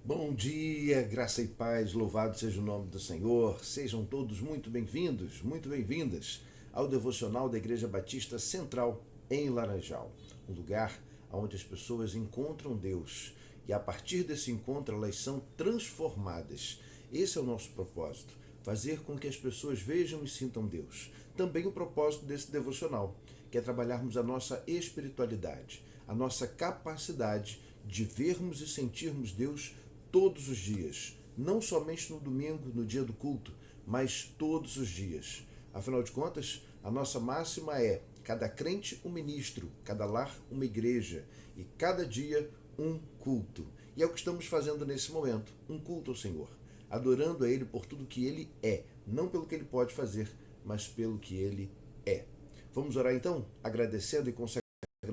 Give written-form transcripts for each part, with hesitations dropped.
Bom dia, graça e paz, louvado seja o nome do Senhor. Sejam todos muito bem-vindos, muito bem-vindas ao devocional da Igreja Batista Central em Laranjal, um lugar onde as pessoas encontram Deus e a partir desse encontro elas são transformadas. Esse é o nosso propósito, fazer com que as pessoas vejam e sintam Deus. Também o propósito desse devocional, que é trabalharmos a nossa espiritualidade, a nossa capacidade de vermos e sentirmos Deus todos os dias, não somente no domingo, no dia do culto, mas todos os dias. Afinal de contas, a nossa máxima é: cada crente um ministro, cada lar uma igreja e cada dia um culto. E é o que estamos fazendo nesse momento, um culto ao Senhor, adorando a Ele por tudo que Ele é, não pelo que Ele pode fazer, mas pelo que Ele é. Vamos orar então, agradecendo e consagrando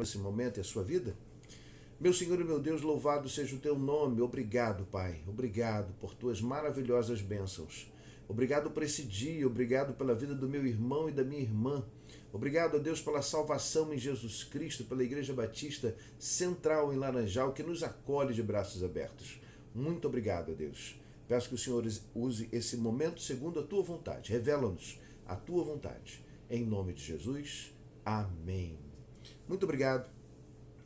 esse momento e a sua vida? Meu Senhor e meu Deus, louvado seja o teu nome. Obrigado, Pai. Obrigado por tuas maravilhosas bênçãos. Obrigado por esse dia. Obrigado pela vida do meu irmão e da minha irmã. Obrigado, a Deus, pela salvação em Jesus Cristo, pela Igreja Batista Central em Laranjal, que nos acolhe de braços abertos. Muito obrigado, a Deus. Peço que o Senhor use esse momento segundo a tua vontade. Revela-nos a tua vontade. Em nome de Jesus. Amém. Muito obrigado.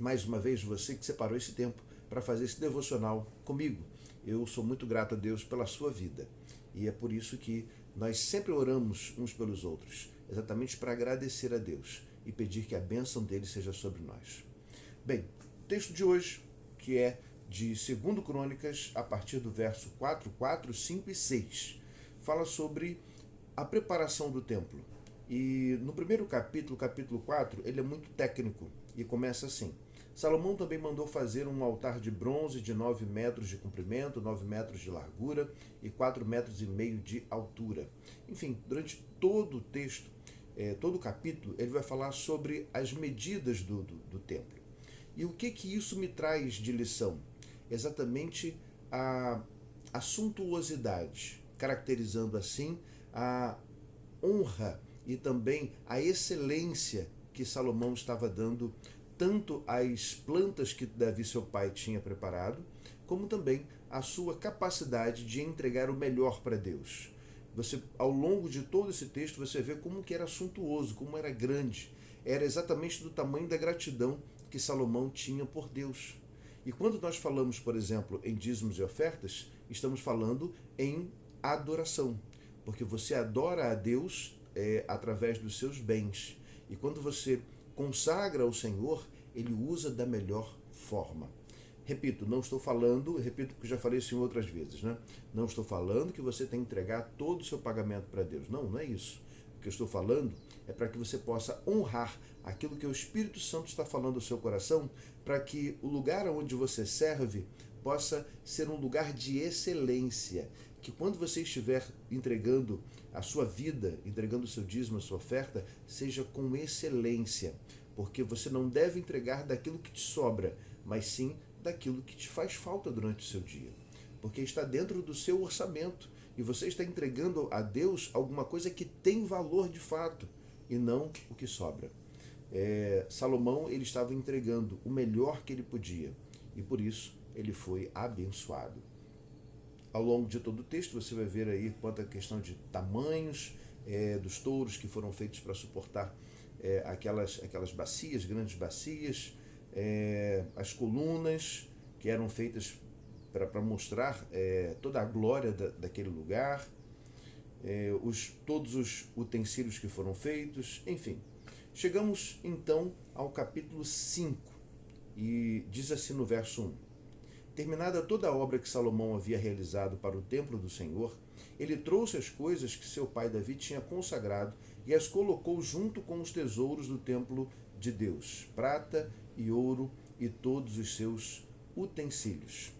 Mais uma vez, você que separou esse tempo para fazer esse devocional comigo. Eu sou muito grato a Deus pela sua vida. E é por isso que nós sempre oramos uns pelos outros, exatamente para agradecer a Deus e pedir que a bênção dele seja sobre nós. Bem, o texto de hoje, que é de 2 Crônicas, a partir do verso 4, 5 e 6, fala sobre a preparação do templo. E no primeiro capítulo, capítulo 4, ele é muito técnico e começa assim: Salomão também mandou fazer um altar de bronze de 9 metros de comprimento, 9 metros de largura e 4 metros e meio de altura. Enfim, durante todo o texto, todo o capítulo, ele vai falar sobre as medidas do templo. E o que isso me traz de lição? Exatamente a suntuosidade, caracterizando assim a honra e também a excelência que Salomão estava dando tanto às plantas que Davi, seu pai, tinha preparado, como também a sua capacidade de entregar o melhor para Deus. Você, ao longo de todo esse texto, você vê como que era suntuoso, como era grande. Era exatamente do tamanho da gratidão que Salomão tinha por Deus. E quando nós falamos, por exemplo, em dízimos e ofertas, estamos falando em adoração, porque você adora a Deus através dos seus bens. E quando você consagra ao Senhor, ele usa da melhor forma. Repito, não estou falando, repito porque já falei isso em outras vezes, né? Não estou falando que você tem que entregar todo o seu pagamento para Deus. Não, não é isso. O que eu estou falando é para que você possa honrar aquilo que o Espírito Santo está falando ao seu coração, para que o lugar onde você serve possa ser um lugar de excelência, que quando você estiver entregando a sua vida, entregando o seu dízimo, a sua oferta, seja com excelência, porque você não deve entregar daquilo que te sobra, mas sim daquilo que te faz falta durante o seu dia, porque está dentro do seu orçamento e você está entregando a Deus alguma coisa que tem valor de fato e não o que sobra. Salomão, ele estava entregando o melhor que ele podia e por isso ele foi abençoado. Ao longo de todo o texto você vai ver aí quanto à questão de tamanhos dos touros que foram feitos para suportar aquelas bacias, grandes bacias, as colunas que eram feitas para mostrar toda a glória daquele lugar, todos os utensílios que foram feitos, enfim. Chegamos então ao capítulo 5 e diz assim no verso 1: Terminada toda a obra que Salomão havia realizado para o templo do Senhor, ele trouxe as coisas que seu pai Davi tinha consagrado e as colocou junto com os tesouros do templo de Deus, prata e ouro e todos os seus utensílios.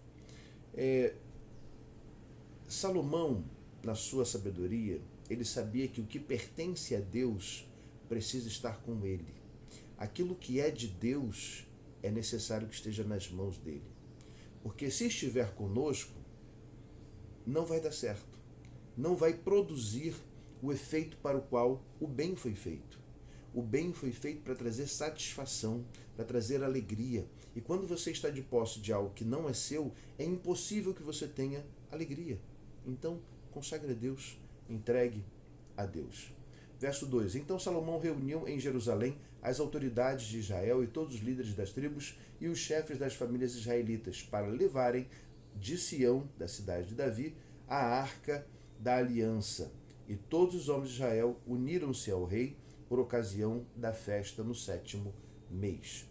Salomão, na sua sabedoria, ele sabia que o que pertence a Deus precisa estar com ele. Aquilo que é de Deus é necessário que esteja nas mãos dele. Porque se estiver conosco, não vai dar certo. Não vai produzir o efeito para o qual o bem foi feito. O bem foi feito para trazer satisfação, para trazer alegria. E quando você está de posse de algo que não é seu, é impossível que você tenha alegria. Então, consagre a Deus, entregue a Deus. Verso 2: Então Salomão reuniu em Jerusalém as autoridades de Israel e todos os líderes das tribos e os chefes das famílias israelitas para levarem de Sião, da cidade de Davi, a arca da aliança. E todos os homens de Israel uniram-se ao rei por ocasião da festa no 7º mês.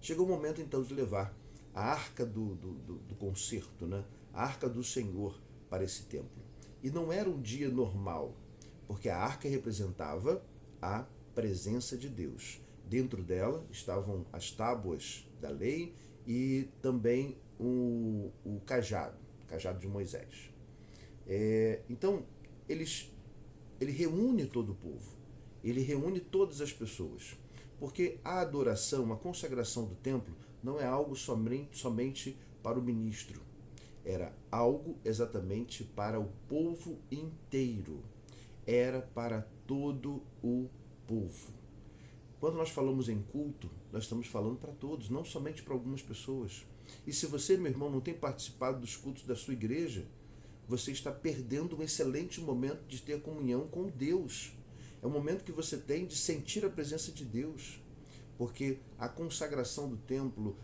Chegou o momento então de levar a arca do concerto, né? A arca do Senhor para esse templo. E não era um dia normal, porque a arca representava a presença de Deus. Dentro dela estavam as tábuas da lei e também o cajado de Moisés. Então, ele reúne todo o povo, ele reúne todas as pessoas, porque a adoração, a consagração do templo não é algo somente para o ministro, era algo exatamente para o povo inteiro, era para todo o povo. Quando nós falamos em culto, nós estamos falando para todos, não somente para algumas pessoas. E se você, meu irmão, não tem participado dos cultos da sua igreja, você está perdendo um excelente momento de ter comunhão com Deus. É o momento que você tem de sentir a presença de Deus. Porque a consagração do templo,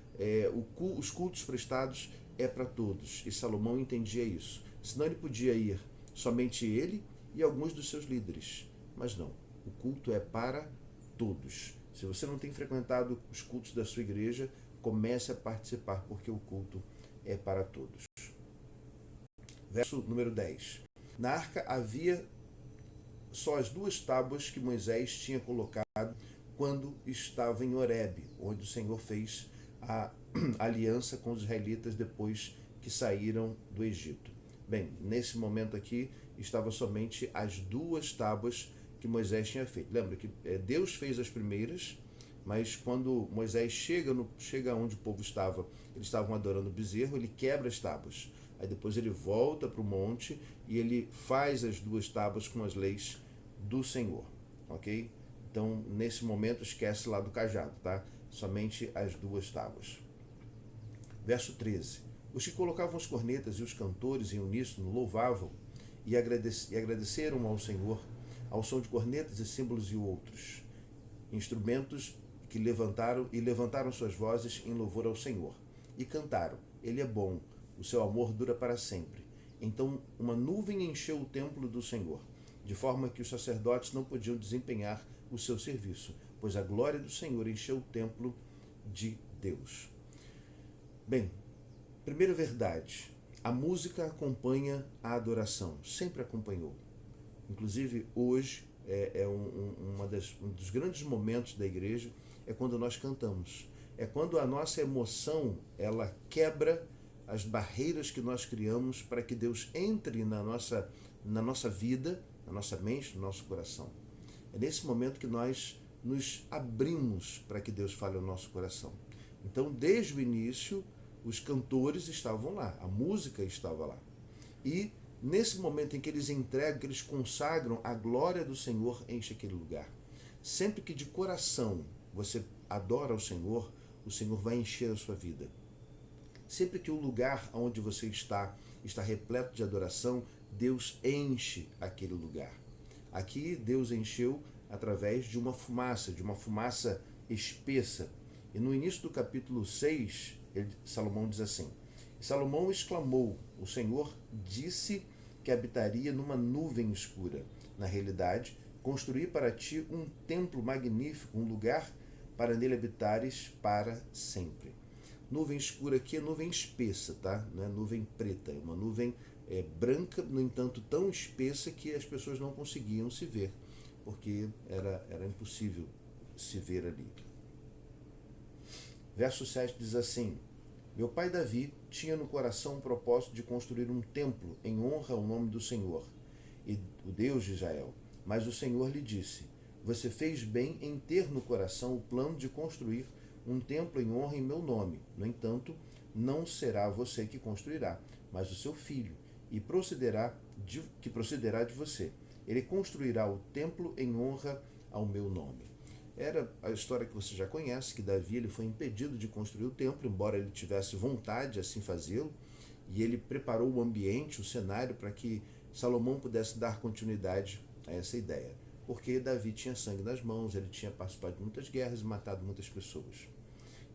os cultos prestados é para todos. E Salomão entendia isso. Senão ele podia ir somente ele e alguns dos seus líderes. Mas não, o culto é para todos. Se você não tem frequentado os cultos da sua igreja, comece a participar, porque o culto é para todos. Verso número 10. Na arca havia só as 2 tábuas que Moisés tinha colocado quando estava em Horebe, onde o Senhor fez a aliança com os israelitas depois que saíram do Egito. Bem, nesse momento aqui estava somente as 2 tábuas que Moisés tinha feito. Lembra que Deus fez as primeiras, mas quando Moisés chega onde o povo estava, eles estavam adorando o bezerro, ele quebra as tábuas. Aí depois ele volta para o monte e ele faz as 2 tábuas com as leis do Senhor, ok? Então, nesse momento, esquece lá do cajado, tá? Somente as 2 tábuas. Verso 13. Os que colocavam as cornetas e os cantores em uníssono louvavam e agradeceram ao Senhor ao som de cornetas e símbolos e outros instrumentos que levantaram suas vozes em louvor ao Senhor e cantaram: Ele é bom, o seu amor dura para sempre. Então uma nuvem encheu o templo do Senhor, de forma que os sacerdotes não podiam desempenhar o seu serviço, pois a glória do Senhor encheu o templo de Deus. Bem, primeira verdade, a música acompanha a adoração, sempre acompanhou. Inclusive, hoje, um dos grandes momentos da igreja é quando nós cantamos. É quando a nossa emoção, ela quebra as barreiras que nós criamos para que Deus entre na nossa vida, na nossa mente, no nosso coração. É nesse momento que nós nos abrimos para que Deus fale ao nosso coração. Então, desde o início, os cantores estavam lá, a música estava lá. E nesse momento em que eles entregam, que eles consagram, a glória do Senhor enche aquele lugar. Sempre que de coração você adora o Senhor vai encher a sua vida. Sempre que o lugar onde você está repleto de adoração, Deus enche aquele lugar. Aqui Deus encheu através de uma fumaça espessa. E no início do capítulo 6, Salomão diz assim: Salomão exclamou, o Senhor disse que habitaria numa nuvem escura. Na realidade, construí para ti um templo magnífico, um lugar para nele habitares para sempre. Nuvem escura aqui é nuvem espessa, tá? Não é nuvem preta, é uma nuvem branca, no entanto tão espessa que as pessoas não conseguiam se ver, porque era impossível se ver ali. Verso 7 diz assim: Meu pai Davi tinha no coração o propósito de construir um templo em honra ao nome do Senhor, e o Deus de Israel. Mas o Senhor lhe disse: Você fez bem em ter no coração o plano de construir um templo em honra em meu nome. No entanto, não será você que construirá, mas o seu filho, que procederá de você. Ele construirá o templo em honra ao meu nome. Era a história que você já conhece, que Davi ele foi impedido de construir o templo, embora ele tivesse vontade de assim fazê-lo, e ele preparou o ambiente, o cenário, para que Salomão pudesse dar continuidade a essa ideia. Porque Davi tinha sangue nas mãos, ele tinha participado de muitas guerras e matado muitas pessoas.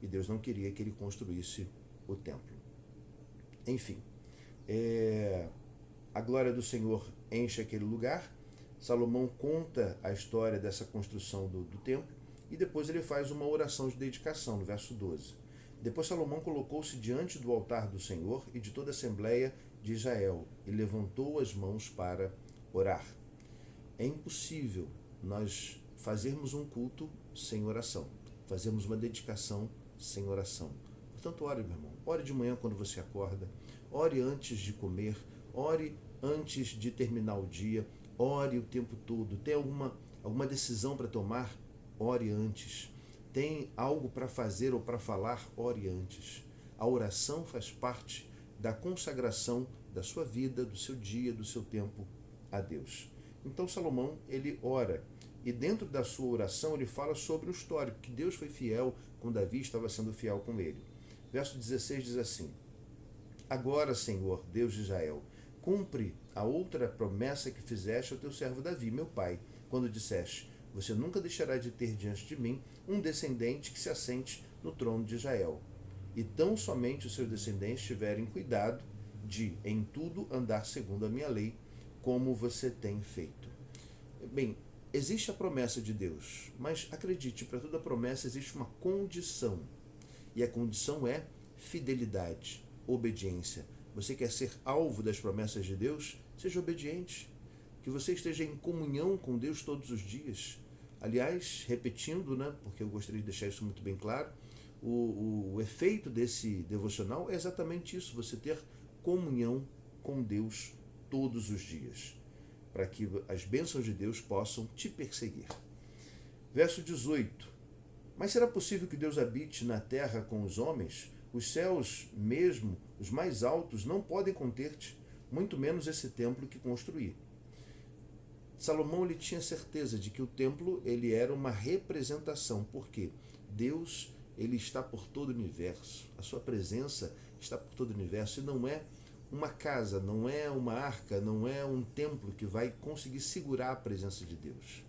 E Deus não queria que ele construísse o templo. Enfim, a glória do Senhor enche aquele lugar. Salomão conta a história dessa construção do templo e depois ele faz uma oração de dedicação, no verso 12. Depois Salomão colocou-se diante do altar do Senhor e de toda a Assembleia de Israel e levantou as mãos para orar. É impossível nós fazermos um culto sem oração, fazermos uma dedicação sem oração. Portanto, ore, meu irmão. Ore de manhã quando você acorda, ore antes de comer, ore antes de terminar o dia, ore o tempo todo. Tem alguma decisão para tomar? Ore antes. Tem algo para fazer ou para falar? Ore antes. A oração faz parte da consagração da sua vida, do seu dia, do seu tempo a Deus. Então Salomão, ele ora, e dentro da sua oração ele fala sobre o histórico, que Deus foi fiel com Davi, estava sendo fiel com ele. Verso 16 diz assim: Agora, Senhor, Deus de Israel, cumpre a outra promessa que fizeste ao teu servo Davi, meu pai, quando disseste: Você nunca deixará de ter diante de mim um descendente que se assente no trono de Israel. E tão somente os seus descendentes tiverem cuidado de, em tudo, andar segundo a minha lei, como você tem feito. Bem, existe a promessa de Deus, mas acredite, para toda promessa existe uma condição. E a condição é fidelidade, obediência. Você quer ser alvo das promessas de Deus? Seja obediente. Que você esteja em comunhão com Deus todos os dias. Aliás, repetindo, porque eu gostaria de deixar isso muito bem claro, o efeito desse devocional é exatamente isso, você ter comunhão com Deus todos os dias, para que as bênçãos de Deus possam te perseguir. Verso 18. Mas será possível que Deus habite na terra com os homens? Os céus, mesmo os mais altos, não podem conter-te, muito menos esse templo que construí. Salomão ele tinha certeza de que o templo ele era uma representação, porque Deus ele está por todo o universo, a sua presença está por todo o universo, e não é uma casa, não é uma arca, não é um templo que vai conseguir segurar a presença de Deus.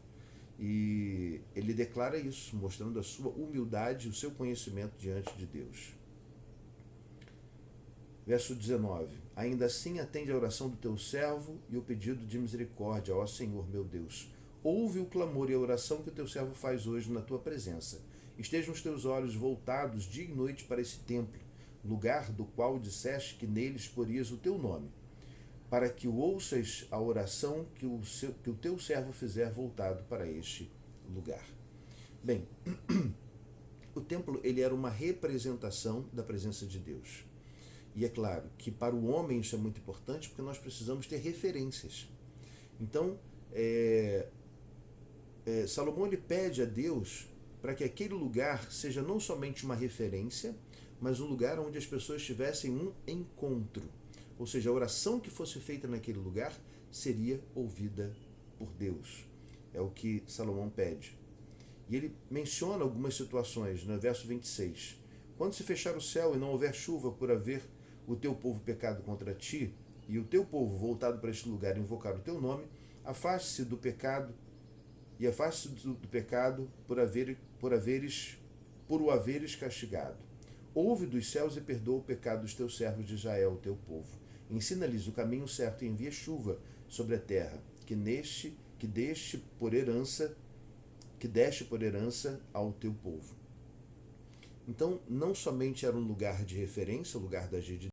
E ele declara isso, mostrando a sua humildade e o seu conhecimento diante de Deus. Verso 19. Ainda assim atende a oração do teu servo e o pedido de misericórdia, ó Senhor meu Deus. Ouve o clamor e a oração que o teu servo faz hoje na tua presença. Estejam os teus olhos voltados dia e noite para esse templo, lugar do qual disseste que nele exporias o teu nome, para que ouças a oração que o teu servo fizer voltado para este lugar. Bem, o templo ele era uma representação da presença de Deus. E é claro que para o homem isso é muito importante, porque nós precisamos ter referências. Então, Salomão ele pede a Deus para que aquele lugar seja não somente uma referência, mas um lugar onde as pessoas tivessem um encontro. Ou seja, a oração que fosse feita naquele lugar seria ouvida por Deus. É o que Salomão pede. E ele menciona algumas situações, no verso 26. Quando se fechar o céu e não houver chuva por haver o teu povo pecado contra ti, e o teu povo voltado para este lugar invocar o teu nome, afaste-se do pecado, e afaste-se do pecado por o haveres castigado. Ouve dos céus e perdoa o pecado dos teus servos de Israel, o teu povo. Ensina-lhes o caminho certo e envia chuva sobre a terra, que deste por herança ao teu povo. Então, não somente era um lugar de referência, o lugar da agir de